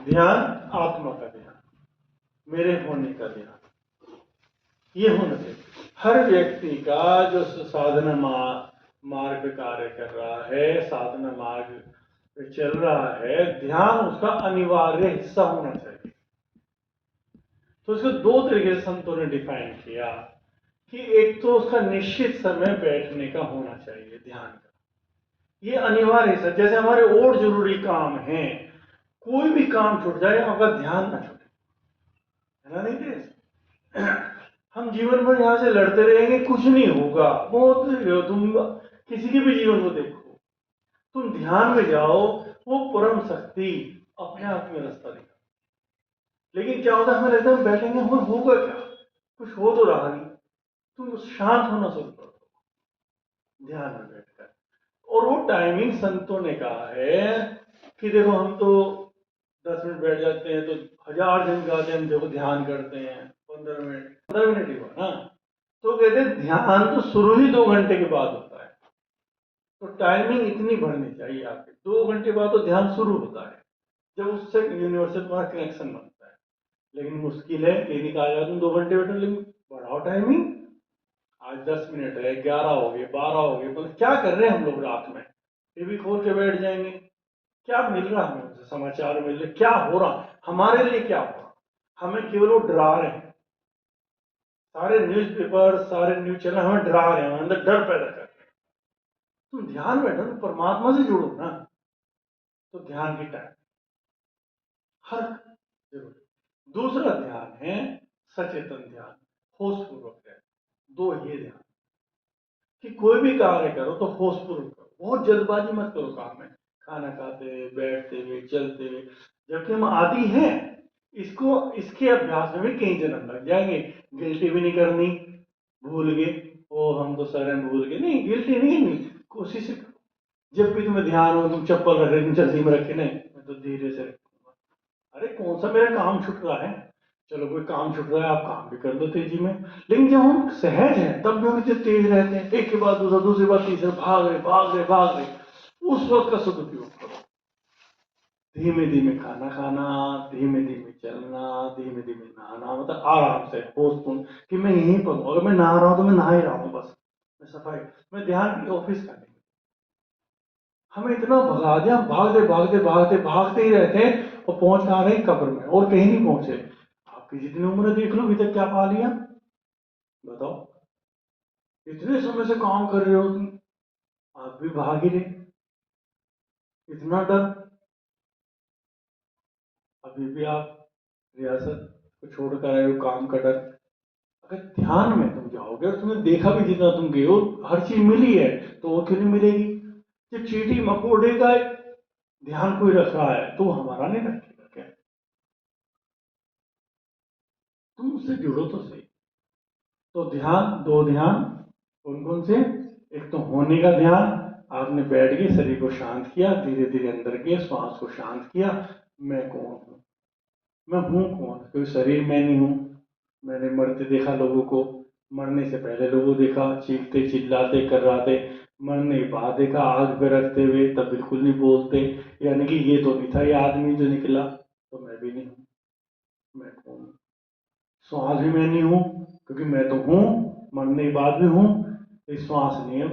ध्यान आत्मा का ध्यान, मेरे होने का ध्यान, ये होना चाहिए। हर व्यक्ति का जो साधना मार्ग पे कार्य कर रहा है, साधना मार्ग पे चल रहा है, ध्यान उसका अनिवार्य हिस्सा होना चाहिए। तो इसको दो तरीके से संतों ने डिफाइन किया कि एक तो उसका निश्चित समय बैठने का होना चाहिए ध्यान का, ये अनिवार्य हिस्सा। जैसे हमारे और जरूरी काम हैं, कोई भी काम छूट जाए आपका ध्यान ना छूटे, है ना? नहीं थे हम जीवन भर यहां से लड़ते रहेंगे, कुछ नहीं होगा। बहुत तुम किसी के भी जीवन को देखो, तुम ध्यान में जाओ, वो परम शक्ति अपने आप में रास्ता दिखा। लेकिन क्या होता है, हमें लगता है बैठेंगे होगा क्या, कुछ हो तो रहा नहीं। तुम शांत होना शुरू करो ध्यान में बैठकर। और वो टाइमिंग संतों ने कहा है कि देखो हम तो 10 मिनट बैठ जाते हैं तो 1000 दिन गाते हैं, हम देखो ध्यान करते हैं 15 मिनट ही हुआ ना। तो कहते हैं ध्यान तो शुरू ही 2 घंटे के बाद होता है, तो टाइमिंग इतनी बढ़नी चाहिए आपके। 2 घंटे बाद तो ध्यान शुरू होता है, जब उससे यूनिवर्स से तुम्हारा कनेक्शन बनता है। लेकिन मुश्किल है, क्लिनिक आ जाओ तुम 2 घंटे बैठो, लेकिन बढ़ाओ टाइमिंग। आज 10 मिनट है, 11 हो गए, 12 हो गए, मतलब क्या कर रहे हैं हम लोग रात में? टीवी खोल के बैठ जाएंगे, क्या मिल रहा है हमें उनसे? समाचार मिल रहे, क्या हो रहा हमारे लिए, क्या हो रहा? हमें केवल वो डरा रहे हैं, सारे न्यूज़पेपर, सारे न्यूज चैनल हमें डरा रहे हैं, अंदर डर पैदा कर रहे हैं। तुम ध्यान बैठो तो परमात्मा से जुड़ो ना। तो ध्यान की टाइम हर जरूर। दूसरा ध्यान है सचेतन ध्यान, होशपूर्वक ध्यान। दो ये ध्यान कि कोई भी कार्य करो तो होशपूर्वक करो, बहुत जल्दबाजी मत करो काम में, खाना खाते, बैठते हुए, चलते हुए। जबकि हम आदी हैं, इसको इसके अभ्यास में भी कई जन्म लग जाएंगे। गिल्टी भी नहीं करनी, भूल गए, ओ हम तो सर हैं भूल गए, नहीं गिल्टी नहीं करनी, कोशिश करो। जब भी तुम्हें ध्यान हो, तुम चप्पल रख रहे, तुम जल्दी में रखे, नहीं मैं तो धीरे से रखूंगा। अरे कौन सा मेरा काम छूट रहा है? चलो कोई काम छूट रहा है, आप काम भी कर दो तेजी में। लेकिन जब हम सहज हैं तब भी हम इतने तेज रहते हैं, एक के बाद दूसरा, दूसरी बात तीसरा, भाग रहे भाग रहे भाग रहे। उस वक्त का सदुपयोग करो। धीमे धीमे खाना खाना, धीमे धीमे चलना, धीमे धीमे नहाना, मतलब आराम से होशपूर्ण कि मैं यहीं पर हूँ। अगर मैं नहा रहा हूँ तो मैं नहा ही रहा हूँ, बस मैं सफाई, मैं ध्यान की ऑफिस का नहीं। हमें इतना भगा दिया, हम भागते भागते भागते भागते ही रहते हैं और पहुंच आ रहे हैं कब्र में, और कहीं नहीं पहुंचे। आपकी जितनी उम्र देख लो, अभी तक क्या पा लिया बताओ? इतने समय से काम कर रहे हो तुम, आप भी भाग ही रहे। इतना डर, अभी भी आप रियासत को छोड़कर आए हो, काम का डर। अगर ध्यान में तुम जाओगे और तुमने देखा भी जितना तुम गए हो, हर चीज मिली है, तो वो क्यों नहीं मिलेगी? जब चींटी मकोड़े का ध्यान कोई रख रहा है तो वो हमारा नहीं रखेगा क्या? तुम उससे जुड़ो तो सही। तो ध्यान, दो ध्यान कौन कौन से? एक तो होने का ध्यान, आपने बैठ के शरीर को शांत किया, धीरे धीरे अंदर के श्वास को शांत किया। मैं कौन हूँ? मैं हूँ कौन? कोई शरीर मैं नहीं हूँ। मैंने मरते देखा लोगों को, मरने से पहले लोगों को देखा चीखते चिल्लाते कर्राते, मरने के बाद देखा आग पे रखते हुए, तब बिल्कुल नहीं बोलते। यानी कि ये तो नहीं था ये आदमी जो निकला, तो मैं भी नहीं हूँ। मैं कौन हूँ? श्वास भी मैं नहीं हूँ, क्योंकि मैं तो हूँ, मरने के बाद भी हूँ। इस श्वास नहीं है।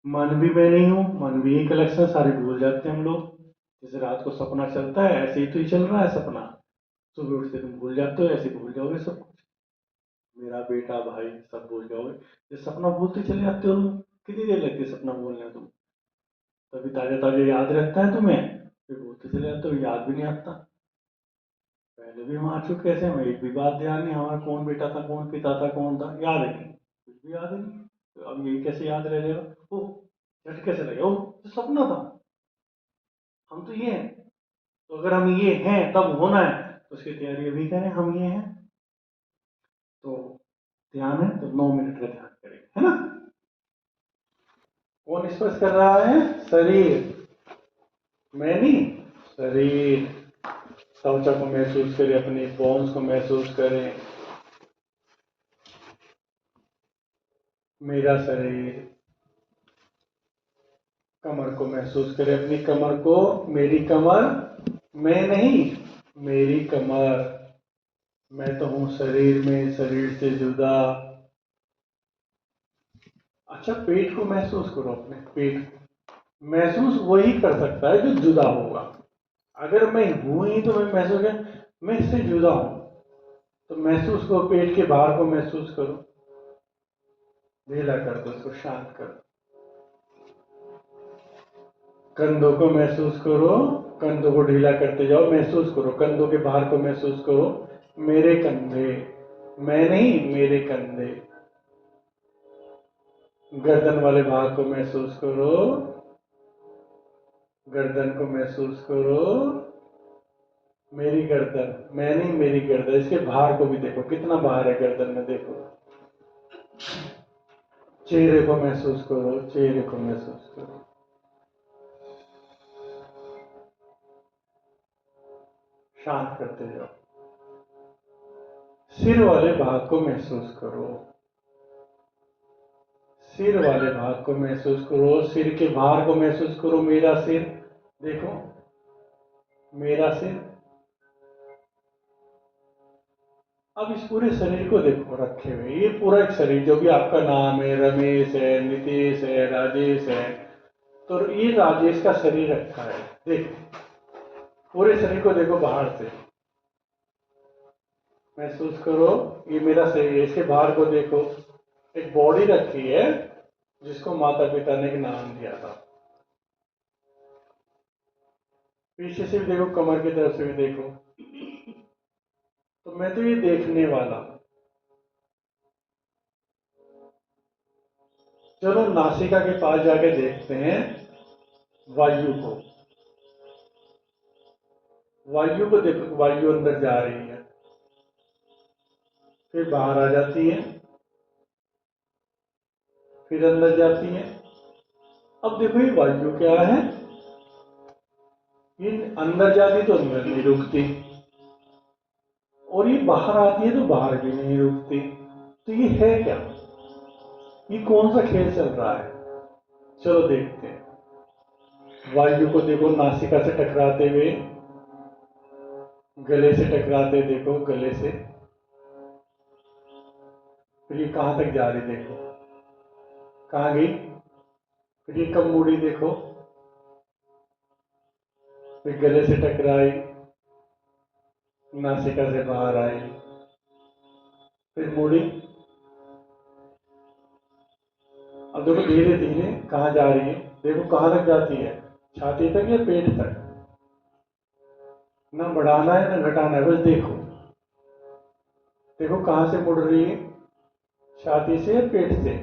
मन भी मैं नहीं हूँ, मन भी एक कलेक्शन, सारे भूल जाते हैं हम लोग। जैसे रात को सपना चलता है, ऐसे ही तो ही चल रहा है सपना। सुबह उठते तुम भूल जाते हो, ऐसे भूल जाओगे सब कुछ, मेरा बेटा भाई सब भूल जाओगे। ये सपना भूलते चले जाते हो तुम। कितनी देर लगती है सपना भूलने में तुम? तभी ताजा ताजा याद रहता है तुम्हें, फिर भूलते चले जाते हो, याद भी नहीं आता। पहले भी हम आ चुके, कैसे हमें एक भी बात ध्यान नहीं, हमारा कौन बेटा था, कौन पिता था, कौन था, याद है नहीं, कुछ भी याद है नहीं। तो अब यही कैसे याद रह जाएगा? ओ झट कैसे लगेगा? ओ तो सपना था, हम तो ये हैं। तो अगर हम ये हैं तब होना है, तो उसकी तैयारी अभी करें, हम ये हैं। तो ध्यान है तो 9 मिनट का ध्यान करें, है ना? कौन स्पर्श कर रहा है? शरीर, मैं नहीं, शरीर। त्वचा को महसूस करें, अपने बोन्स को महसूस करें। मेरा शरीर, कमर को महसूस करें, अपनी कमर को। मेरी कमर, मैं नहीं, मेरी कमर। मैं तो हूं शरीर में, शरीर से जुदा। अच्छा, पेट को महसूस करो, अपने पेट को। महसूस वही कर सकता है जो जुदा होगा। अगर मैं हूं ही तो मैं महसूस कर, मैं इससे जुदा हूं। तो महसूस करो, पेट के बाहर को महसूस करो, ढीला कर दो, उसको शांत कर दो। कंधों को महसूस करो, कंधों को ढीला करते जाओ, महसूस करो, कंधों के बाहर को महसूस करो। मेरे कंधे, मैं नहीं, मेरे कंधे। गर्दन वाले भाग को महसूस करो, गर्दन को महसूस करो। मेरी गर्दन, मैं नहीं, मेरी गर्दन। इसके बाहर को भी देखो, कितना बाहर है गर्दन में, देखो। चेहरे को महसूस करो, चेहरे को महसूस करो। शांत करते जाओ। सिर वाले भाग को महसूस करो, सिर वाले भाग को महसूस करो। सिर के बाहर को महसूस करो, मेरा सिर, देखो, मेरा सिर। अब इस पूरे शरीर को देखो रखे हुए, ये पूरा एक शरीर, जो भी आपका नाम है, रमेश है, नीतीश है, राजेश है, तो ये राजेश का शरीर रखा है। देखो, पूरे शरीर को देखो बाहर से महसूस करो, ये मेरा शरीर है। इसके बाहर को देखो, एक बॉडी रखी है जिसको माता पिता ने एक नाम दिया था। पीछे से भी देखो, कमर की तरफ से भी देखो। तो मैं तो ये देखने वाला हूं। चलो नासिका के पास जाके देखते हैं वायु को। वायु को देखो, वायु अंदर जा रही है, फिर बाहर आ जाती है, फिर अंदर जाती है। अब देखो ये वायु क्या है, ये अंदर जाती तो अंदर नहीं रुकती, और ये बाहर आती है तो बाहर भी नहीं रुकती। तो ये है क्या, ये कौन सा खेल चल रहा है? चलो देखते हैं। वायु को देखो नासिका से टकराते हुए, गले से टकराते, देखो गले से। फिर ये कहां तक जा रही, देखो कहां गई। फिर ये कब मुड़ी, देखो, फिर गले से टकराई, नासिका से बाहर आई, फिर मुड़ी। अब देखो धीरे धीरे कहां जा रही है, देखो कहां तक जाती है, छाती तक या पेट तक। ना बढ़ाना है ना घटाना है, बस देखो। देखो कहां से मुड़ रही है, छाती से या पेट से,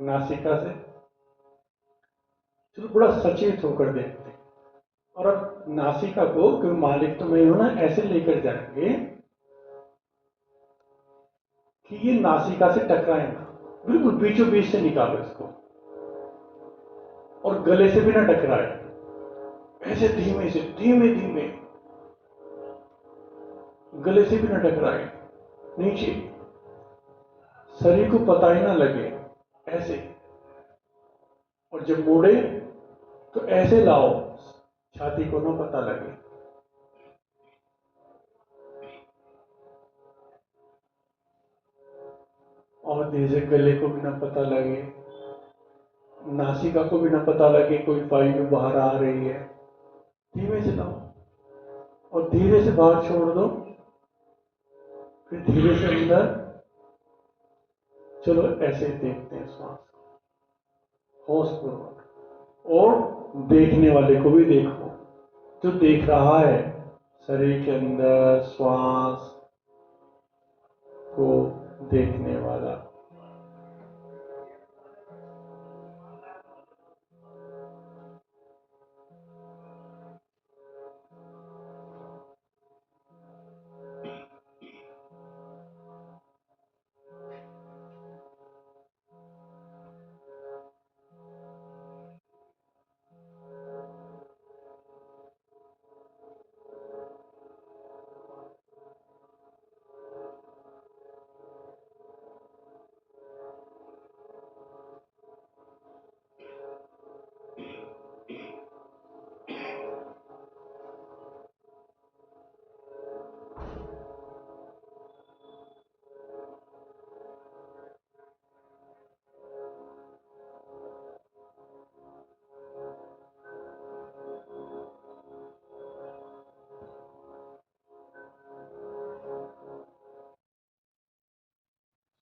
नासिका से। चलो बड़ा सचेत होकर देखते हैं। और अब नासिका को, क्योंकि मालिक तो मैं हूं ना, ऐसे लेकर जाएंगे कि ये नासिका से टकराए ना, बिल्कुल बीचों बीच से निकालो इसको, और गले से भी ना टकराए। ऐसे धीमे से, धीमे धीमे, गले से भी ना टकराए, नीचे, शरीर को पता ही ना लगे, ऐसे। और जब मोड़े तो ऐसे लाओ, छाती को ना पता लगे। और धीरे गले को भी ना पता लगे, नासिका को भी ना पता लगे कोई वायु बाहर आ रही है। धीमे से लाओ और धीरे से बाहर छोड़ दो, फिर धीरे से अंदर। चलो ऐसे देखते हैं श्वास, होश पूर्वक। और देखने वाले को भी देखो, जो देख रहा है शरीर के अंदर श्वास को देखने वाला।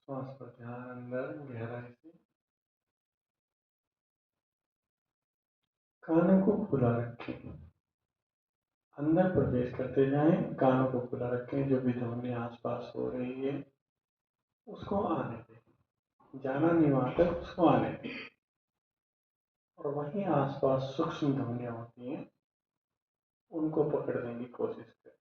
श्वास पर ध्यान, अंदर गहराई से। कानों को खुला रखें, अंदर प्रवेश करते जाएं, कानों को खुला रखें। जो भी ध्वनि आसपास हो रही है उसको आने दें, जाना नहीं वहां तक, उसको आने दें। और वहीं आसपास सूक्ष्म ध्वनियां होती हैं, उनको पकड़ने की कोशिश करें।